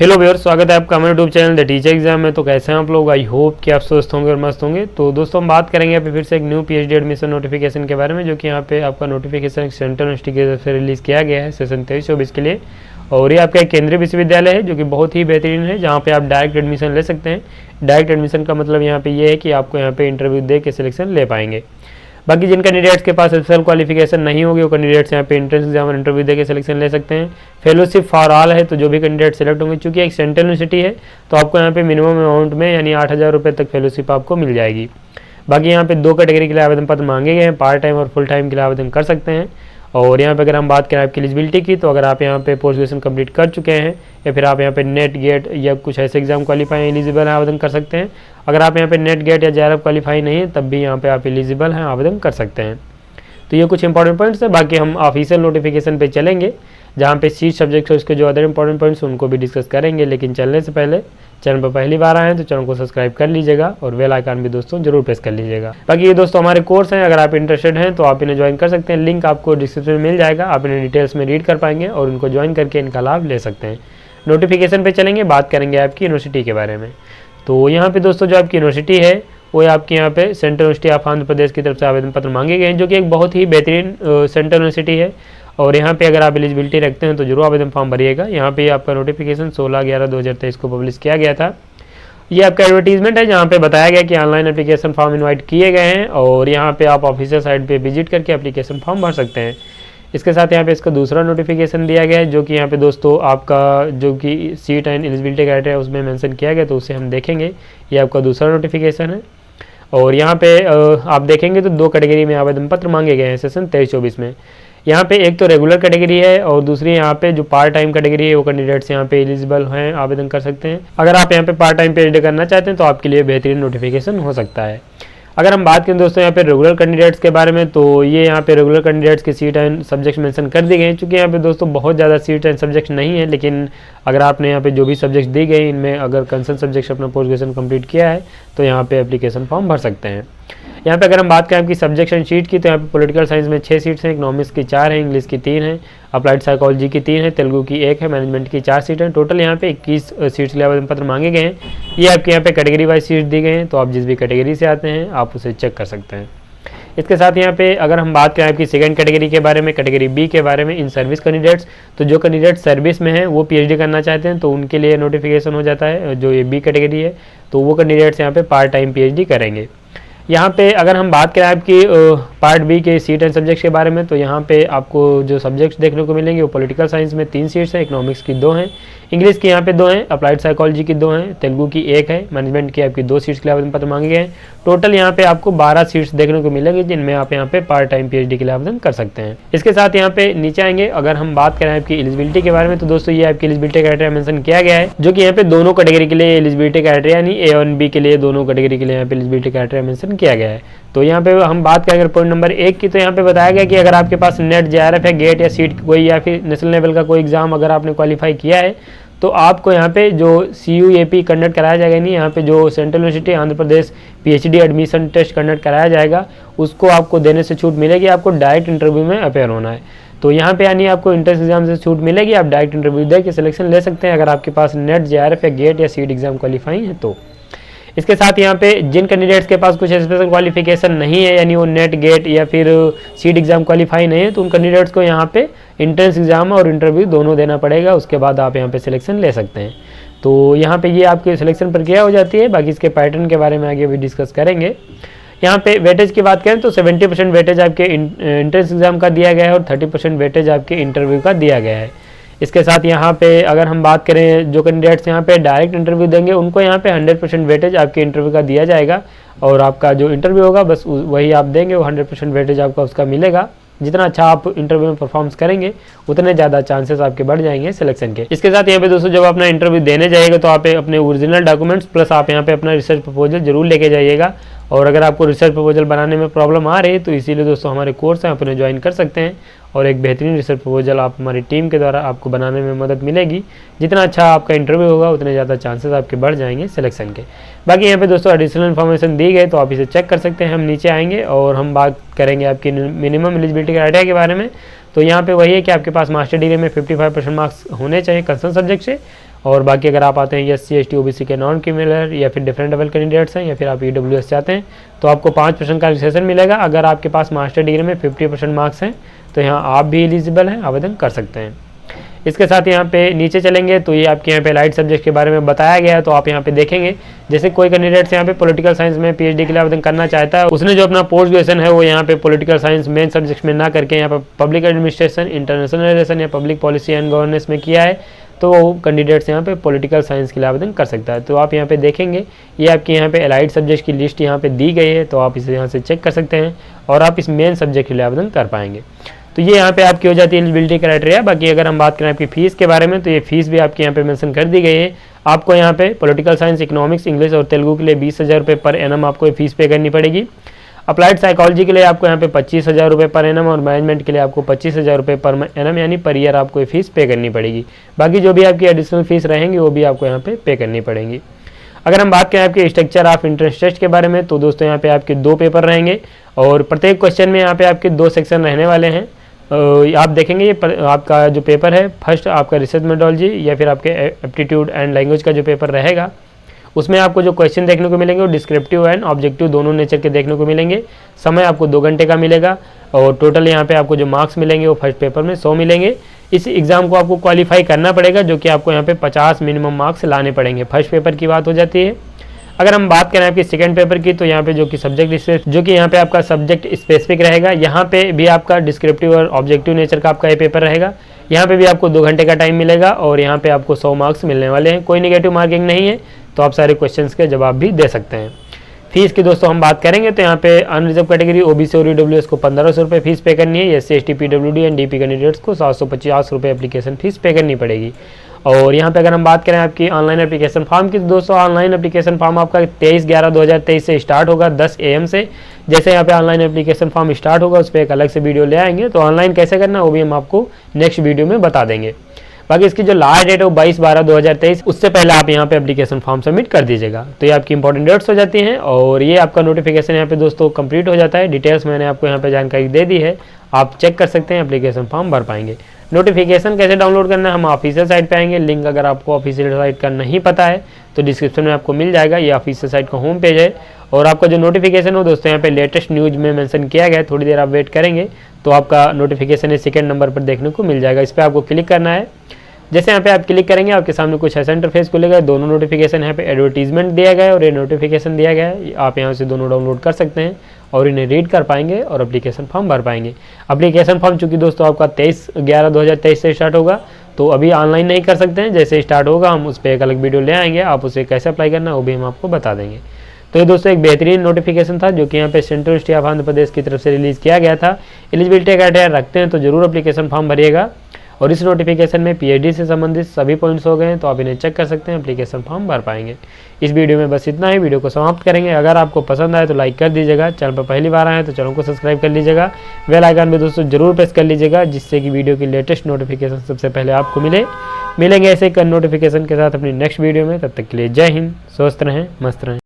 Hello viewers, स्वागत है आपका हमारे YouTube channel the teacher exam में। तो कैसे हैं आप लोग? आई होप कि आप स्वस्थ होंगे और मस्त होंगे। तो दोस्तों हम बात करेंगे यहाँ पे फिर से एक न्यू पीएचडी एडमिशन नोटिफिकेशन के बारे में, जो कि यहाँ पे आपका नोटिफिकेशन सेंट्रल यूनिवर्सिटी की तरफ से रिलीज़ किया गया है सेशन 23-24 के लिए। और ये आपका एक केंद्रीय विश्वविद्यालय है जो कि बहुत ही बेहतरीन है, जहाँ पे आप डायरेक्ट एडमिशन ले सकते हैं। डायरेक्ट एडमिशन का मतलब यहाँ पे ये है कि आपको यहाँ पे इंटरव्यू दे के सिलेक्शन ले पाएंगे। बाकी जिन कैंडिडेट्स के पास स्पेशल क्वालिफिकेशन नहीं होगी वो कैंडिडेट्स यहाँ पे एंट्रेंस एग्जाम और इंटरव्यू देके सिलेक्शन ले सकते हैं। फेलोशिप फॉर ऑल है, तो जो भी कैंडिडेट सेलेक्ट होंगे, चूँकि एक सेंट्रल यूनिवर्सिटी है तो आपको यहाँ पे मिनिमम अमाउंट में यानी 8,000 रुपये तक फेलोशिप आपको मिल जाएगी। बाकी यहाँ पे 2 कैटेगरी के लिए आवेदन पत्र मांगे गए हैं, पार्ट टाइम और फुल टाइम के लिए आवेदन कर सकते हैं। और यहाँ पे अगर हम बात करें आपकी एलिजिबिलिटी की, तो अगर आप यहाँ पे पोस्ट ग्रेजुएशन कंप्लीट कर चुके हैं या फिर आप यहाँ पे नेट गेट या कुछ ऐसे एग्जाम क्वालिफाई एलिजिबल हैं, आवेदन कर सकते हैं। अगर आप यहाँ पे नेट गेट या JRF क्वालिफाई नहीं है तब भी यहाँ पे आप एलिजिबल हैं, आवेदन कर सकते हैं। तो ये कुछ इंपॉर्टेंट पॉइंट्स है। बाकी हम ऑफिशियल नोटिफिकेशन पे चलेंगे, जहाँ पे सीट सब्जेक्ट है उसके जो अदर इंपॉर्टेंट पॉइंट्स उनको भी डिस्कस करेंगे। लेकिन चलने से पहले चैनल पर पहली बार आए हैं तो चैनल को सब्सक्राइब कर लीजिएगा और बेल आइकन भी दोस्तों जरूर प्रेस कर लीजिएगा। बाकी ये दोस्तों हमारे कोर्स हैं, अगर आप इंटरेस्टेड हैं तो आप इन्हें ज्वाइन कर सकते हैं। लिंक आपको डिस्क्रिप्शन में मिल जाएगा, आप इन्हें डिटेल्स में रीड कर पाएंगे और इनको ज्वाइन करके इनका लाभ ले सकते हैं। नोटिफिकेशन पे चलेंगे, बात करेंगे आपकी यूनिवर्सिटी के बारे में। तो यहाँ पे दोस्तों जो आपकी यूनिवर्सिटी है वो आपके यहाँ पे central university of Andhra Pradesh की तरफ से आवेदन पत्र मांगे गए हैं, जो कि एक बहुत ही बेहतरीन सेंट्रल यूनिवर्सिटी है। और यहाँ पे अगर आप एलिजिबिलिटी रखते हैं तो जरूर आवेदन फॉर्म भरिएगा। यहाँ पे आपका नोटिफिकेशन 16/11/2023 को पब्लिश किया गया था। ये आपका एडवर्टीजमेंट है, जहाँ पे बताया गया कि ऑनलाइन एप्लीकेशन फॉर्म इन्वाइट किए गए हैं और यहाँ पे आप ऑफिशियल साइट पे विजिट करके एप्लीकेशन फॉर्म भर सकते हैं। इसके साथ यहाँ पे इसका दूसरा नोटिफिकेशन दिया गया है, जो कि यहाँ पे दोस्तों आपका जो कि सीट एंड एलिजिबिलिटी क्राइटेरिया उसमें मेंशन किया गया, तो उसे हम देखेंगे। ये आपका दूसरा नोटिफिकेशन है। और यहाँ पे आप देखेंगे तो 2 कैटेगरी में आवेदन पत्र मांगे गए हैं सेशन 23-24 में। यहाँ पे एक तो रेगुलर कैटेगरी है और दूसरी यहाँ पे जो पार्ट टाइम कैटेगरी है वो कैंडिडेट्स यहाँ पे एलिजिबल हैं, आवेदन कर सकते हैं। अगर आप यहाँ पे पार्ट टाइम पीएचडी करना चाहते हैं तो आपके लिए बेहतरीन नोटिफिकेशन हो सकता है। अगर हम बात करें दोस्तों यहाँ पे रेगुलर कैंडिडेट्स के बारे में, तो ये यहाँ पे रेगुलर कैंडिडेट्स की सीट एंड सब्जेक्ट मेंशन कर दी गए हैं। चूँकि यहाँ पे दोस्तों बहुत ज़्यादा सीट एंड सब्जेक्ट नहीं है, लेकिन अगर आपने यहाँ पे जो भी सब्जेक्ट दी गई इनमें अगर कंसर्न सब्जेक्ट अपना पोस्ट ग्रेजुएशन कंप्लीट किया है तो यहाँ पे एप्लीकेशन फॉर्म भर सकते हैं। यहाँ पे अगर हम बात करें आपकी सब्जेक्शन शीट की, तो यहाँ पे पॉलिटिकल साइंस में 6 सीट्स हैं, इकोनॉमिक्स की 4 हैं, इंग्लिश की 3 हैं, अप्लाइड साइकोलॉजी की 3 है, तेलुगु की 1 है, मैनेजमेंट की 4 सीट हैं। टोटल यहाँ पे 21 सीट्स के लिए आवेदन पत्र मांगे गए हैं। ये आपके यहाँ पे कैटेगरी वाइज सीट दी गए हैं, तो आप जिस भी कैटेगरी से आते हैं आप उसे चेक कर सकते हैं। इसके साथ यहाँ पे अगर हम बात करें आपकी सेकंड कैटेगरी के बारे में, कैटेगरी बी के बारे में, इन सर्विस कैंडिडेट्स, तो जो कैंडिडेट सर्विस में हैं वो पीएचडी करना चाहते हैं तो उनके लिए नोटिफिकेशन हो जाता है। जो ये बी कैटेगरी है तो वो कैंडिडेट्स यहाँ पे पार्ट टाइम पीएचडी करेंगे। यहाँ पे अगर हम बात करें आपकी पार्ट बी के सीट एंड सब्जेक्ट्स के बारे में, तो यहाँ पे आपको जो सब्जेक्ट्स देखने को मिलेंगे वो पॉलिटिकल साइंस में 3 सीट्स हैं, इकोनॉमिक्स की 2 हैं, इंग्लिश की यहाँ पे 2 हैं, अप्लाइड साइकोलॉजी की 2 हैं, तेलुगु की 1 है, मैनेजमेंट की आपकी 2 सीट्स के लिए आवेदन पत्र मांगे गए हैं। टोटल यहाँ पे आपको 12 सीट्स देखने को मिलेंगी, जिनमें आप यहाँ पे पार्ट टाइम पीएचडी के लिए आवेदन कर सकते हैं। इसके साथ यहाँ पे नीचे आएंगे, अगर हम बात करें आपकी एलिजिबिलिटी के बारे में, तो दोस्तों ये आपकी एलिजिबिलिटी क्राइटेरिया मेंशन किया गया है, जो कि यहाँ पे दोनों कैटेगरी के लिए एलिजिबिलिटी क्राइटेरिया यानी ए और बी के लिए दोनों कैटेगरी के लिए यहाँ पे एलिजिबिलिटी क्राइटेरिया मेंशन किया गया है। तो यहाँ पे हम बात करें पॉइंट नंबर 1 की, तो यहाँ पे बताया गया कि अगर आपके पास नेट JRF है, गेट या सीट कोई या फिर नेशनल लेवल का कोई एग्जाम अगर आपने क्वालिफाई किया है तो आपको यहाँ पे जो CUAP कंडक्ट कराया जाएगा, नहीं यहाँ पे जो central university Andhra Pradesh PhD admission test conduct कराया जाएगा उसको आपको देने से छूट मिलेगी। आपको डायरेक्ट इंटरव्यू में अपेयर होना है, तो यहाँ पे यानी आपको एंट्रेंस एग्जाम से छूट मिलेगी, आप डायरेक्ट इंटरव्यू दे के सिलेक्शन ले सकते हैं अगर आपके पास नेट JRF या गेट या सीट एग्जाम क्वालिफाई है तो। इसके साथ यहाँ पे जिन कैंडिडेट्स के पास कुछ स्पेशल क्वालिफिकेशन नहीं है, यानी वो नेट गेट या फिर सीट एग्जाम क्वालिफाई नहीं है, तो उन कैंडिडेट्स को यहाँ पे एंट्रेंस एग्जाम और इंटरव्यू दोनों देना पड़ेगा, उसके बाद आप यहाँ पे सिलेक्शन ले सकते हैं। तो यहाँ पे ये आपकी सिलेक्शन प्रक्रिया हो जाती है। बाकी इसके पैटर्न के बारे में आगे भी डिस्कस करेंगे। यहाँ पे वेटेज की बात करें तो 70% वेटेज आपके एंट्रेंस एग्जाम का दिया गया है और 30% वेटेज आपके इंटरव्यू का दिया गया है। इसके साथ यहाँ पे अगर हम बात करें जो कैंडिडेट्स यहाँ पे डायरेक्ट इंटरव्यू देंगे उनको यहाँ पे 100% वेटेज आपके इंटरव्यू का दिया जाएगा और आपका जो इंटरव्यू होगा बस वही आप देंगे, वो 100% वेटेज आपका उसका मिलेगा। जितना अच्छा आप इंटरव्यू में परफॉर्मेंस करेंगे उतने ज़्यादा चांसेस आपके बढ़ जाएंगे सिलेक्शन के। इसके साथ यहाँ पे दोस्तों जब अपना इंटरव्यू देने जाइएगा तो आप अपने ओरिजिनल डॉक्यूमेंट्स प्लस आप यहाँ पे अपना रिसर्च प्रपोजल जरूर लेके जाइएगा। और अगर आपको रिसर्च प्रपोजल बनाने में प्रॉब्लम आ रही है तो इसीलिए दोस्तों हमारे कोर्स हैं, आप उन्हें ज्वाइन कर सकते हैं और एक बेहतरीन रिसर्च प्रपोजल आप हमारी टीम के द्वारा आपको बनाने में मदद मिलेगी। जितना अच्छा आपका इंटरव्यू होगा उतने ज़्यादा चांसेस आपके बढ़ जाएंगे सिलेक्शन के। बाकी यहाँ पे दोस्तों एडिशनल इन्फॉर्मेशन दी गई तो आप इसे चेक कर सकते हैं। हम नीचे आएंगे और हम बात करेंगे आपकी मिनिमम एलिजिबिलिटी क्राइटेरिया के बारे में। तो यहाँ पे वही है कि आपके पास मास्टर डिग्री में 55% मार्क्स होने चाहिए कंसर्न सब्जेक्ट से और बाकी अगर आप आते हैं SC ST OBC के नॉन क्रिमिनल या फिर डिफरेंट लेवल कैंडिडेट्स हैं या फिर आप EWS चाहते हैं तो आपको 5% का रिलैक्सेशन मिलेगा। अगर आपके पास मास्टर डिग्री में 50% मार्क्स हैं तो यहाँ आप भी एलिजिबल हैं, आवेदन कर सकते हैं। इसके साथ यहाँ पे नीचे चलेंगे तो ये आपके यहाँ पे लाइट सब्जेक्ट के बारे में बताया गया है। तो आप यहाँ पे देखेंगे जैसे कोई कैंडिडेट्स यहाँ पे पॉलिटिकल साइंस में PhD के लिए आवेदन करना चाहता है, उसने जो अपना पोस्ट ग्रेजुएशन है वो यहाँ पे पॉलिटिकल साइंस मेन सब्जेक्ट में ना करके यहाँ पे पब्लिक एडमिनिस्ट्रेशन, इंटरनेशनल रिलेशन या पब्लिक पॉलिसी एंड गवर्नेंस में किया है तो वो कैंडिडेट्स यहाँ पे पॉलिटिकल साइंस के लिए आवेदन कर सकता है। तो आप यहाँ पे देखेंगे ये आपके यहाँ पे एलाइड सब्जेक्ट की लिस्ट यहाँ पे दी गई है, तो आप इसे यहाँ से चेक कर सकते हैं और आप इस मेन सब्जेक्ट के लिए आवेदन कर पाएंगे। तो ये यहाँ पे आपकी हो जाती है एलिजिबिलिटी क्राइटेरिया। बाकी अगर हम बात करें आपकी फीस के बारे में तो ये फीस भी आपके यहाँ पे मेंशन कर दी गई है। आपको यहाँ पे पॉलिटिकल साइंस, इकोनॉमिक्स, इंग्लिश और तेलुगु के लिए 20,000 रुपये पर एनम आपको ये फीस पे करनी पड़ेगी। अप्लाइड साइकोलॉजी के लिए आपको यहाँ पे 25,000 रुपये पर एनम और मैनेजमेंट के लिए आपको 25,000 रुपये पर एनम यानी पर ईयर आपको ये फीस पे करनी पड़ेगी। बाकी जो भी आपकी एडिशनल फीस रहेंगी वो भी आपको यहाँ पे करनी पड़ेंगी। अगर हम बात करें आपके स्ट्रक्चर ऑफ इंट्रेंस टेस्ट के बारे में तो दोस्तों यहाँ पे आपके 2 पेपर रहेंगे और प्रत्येक क्वेश्चन में यहाँ पे आपके 2 सेक्शन रहने वाले हैं। आप देखेंगे ये आपका जो पेपर है फर्स्ट आपका रिसर्च मेथोडोलॉजी या फिर आपके एप्टीट्यूड एंड लैंग्वेज का जो पेपर रहेगा उसमें आपको जो क्वेश्चन देखने को मिलेंगे वो डिस्क्रिप्टिव एंड ऑब्जेक्टिव दोनों नेचर के देखने को मिलेंगे। समय आपको 2 घंटे का मिलेगा और टोटल यहाँ पे आपको जो मार्क्स मिलेंगे वो फर्स्ट पेपर में 100 मिलेंगे। इस एग्ज़ाम को आपको क्वालिफाई करना पड़ेगा जो कि आपको यहाँ पे 50 मिनिमम मार्क्स लाने पड़ेंगे। फर्स्ट पेपर की बात हो जाती है। अगर हम बात करें आपकी सेकंड पेपर की तो यहाँ पे जो कि यहाँ पे आपका सब्जेक्ट स्पेसिफिक रहेगा, यहाँ पे भी आपका डिस्क्रिप्टिव और ऑब्जेक्टिव नेचर का आपका ये पेपर रहेगा। यहाँ पे भी आपको 2 घंटे का टाइम मिलेगा और यहाँ पे आपको 100 मार्क्स मिलने वाले हैं। कोई नेगेटिव मार्किंग नहीं है, तो आप सारे क्वेश्चंस के जवाब भी दे सकते हैं। फीस की दोस्तों हम बात करेंगे तो यहाँ पे अनरिजर्व कैटेगरी OBC और EWS को 1500 रुपये फीस पे करनी है। SC ST PWD and DP candidates को 750 रुपये एप्लीकेशन फीस पे करनी पड़ेगी। और यहाँ पे अगर हम बात करें आपकी ऑनलाइन एप्लीकेशन फॉर्म की तो दोस्तों ऑनलाइन एप्लीकेशन फॉर्म आपका 23/11/2023 से स्टार्ट होगा 10 AM से। जैसे यहाँ पे ऑनलाइन एप्लीकेशन फॉर्म स्टार्ट होगा उस पर एक अलग से वीडियो ले आएंगे, तो ऑनलाइन कैसे करना वो भी हम आपको नेक्स्ट वीडियो में बता देंगे। बाकी इसकी जो लास्ट डेट है वो 22/12/2023, उससे पहले आप यहाँ पे एप्लीकेशन फॉर्म सबमिट कर दीजिएगा। तो ये आपकी इंपॉर्टेंट डेट्स हो जाती हैं और ये आपका नोटिफिकेशन यहाँ पे दोस्तों कंप्लीट हो जाता है। डिटेल्स मैंने आपको यहाँ पे जानकारी दे दी है, आप चेक कर सकते हैं, एप्लीकेशन फॉर्म भर पाएंगे। नोटिफिकेशन कैसे डाउनलोड करना है हम ऑफिशियल साइट पे आएंगे। लिंक अगर आपको ऑफिशियल साइट का नहीं पता है तो डिस्क्रिप्शन में आपको मिल जाएगा। ये ऑफिशियल साइट का होम पेज है और आपका जो नोटिफिकेशन हो दोस्तों यहाँ पे लेटेस्ट न्यूज़ में मेंशन किया गया है। थोड़ी देर आप वेट करेंगे तो आपका नोटिफिकेशन सेकंड नंबर पर देखने को मिल जाएगा। इस पर आपको क्लिक करना है। जैसे यहाँ पे आप क्लिक करेंगे आपके सामने कुछ ऐसा इंटरफेस खुलेगा। दोनों नोटिफिकेशन यहाँ पे एडवर्टीजमेंट दिया गया है और ये नोटिफिकेशन दिया गया है। आप यहाँ से दोनों डाउनलोड कर सकते हैं और इन्हें रीड कर पाएंगे और एप्लीकेशन फॉर्म भर पाएंगे। एप्लीकेशन फॉर्म चूँकि दोस्तों आपका 23/11/2023 से स्टार्ट होगा तो अभी ऑनलाइन नहीं कर सकते हैं। जैसे स्टार्ट होगा हम उस पर एक अलग वीडियो ले आएंगे, आप उसे कैसे अप्लाई करना वो भी हम आपको बता देंगे। तो ये दोस्तों एक बेहतरीन नोटिफिकेशन था जो कि यहाँ पे central university of Andhra Pradesh की तरफ से रिलीज़ किया गया था। एलिजिबिलिटी क्राइटेरिया रखते हैं तो जरूर एप्लीकेशन फॉर्म भरिएगा। और इस नोटिफिकेशन में PhD से संबंधित सभी पॉइंट्स हो गए हैं, तो आप इन्हें चेक कर सकते हैं, एप्लीकेशन फॉर्म भर पाएंगे। इस वीडियो में बस इतना ही, वीडियो को समाप्त करेंगे। अगर आपको पसंद आए तो लाइक कर दीजिएगा, चैनल पर पहली बार आए हैं तो चैनल को सब्सक्राइब कर लीजिएगा, बेल आइकन भी दोस्तों जरूर प्रेस कर लीजिएगा जिससे कि वीडियो की लेटेस्ट नोटिफिकेशन सबसे पहले आपको मिलेंगे ऐसे नोटिफिकेशन के साथ अपनी नेक्स्ट वीडियो में। तब तक के लिए जय हिंद, स्वस्थ रहें, मस्त रहें।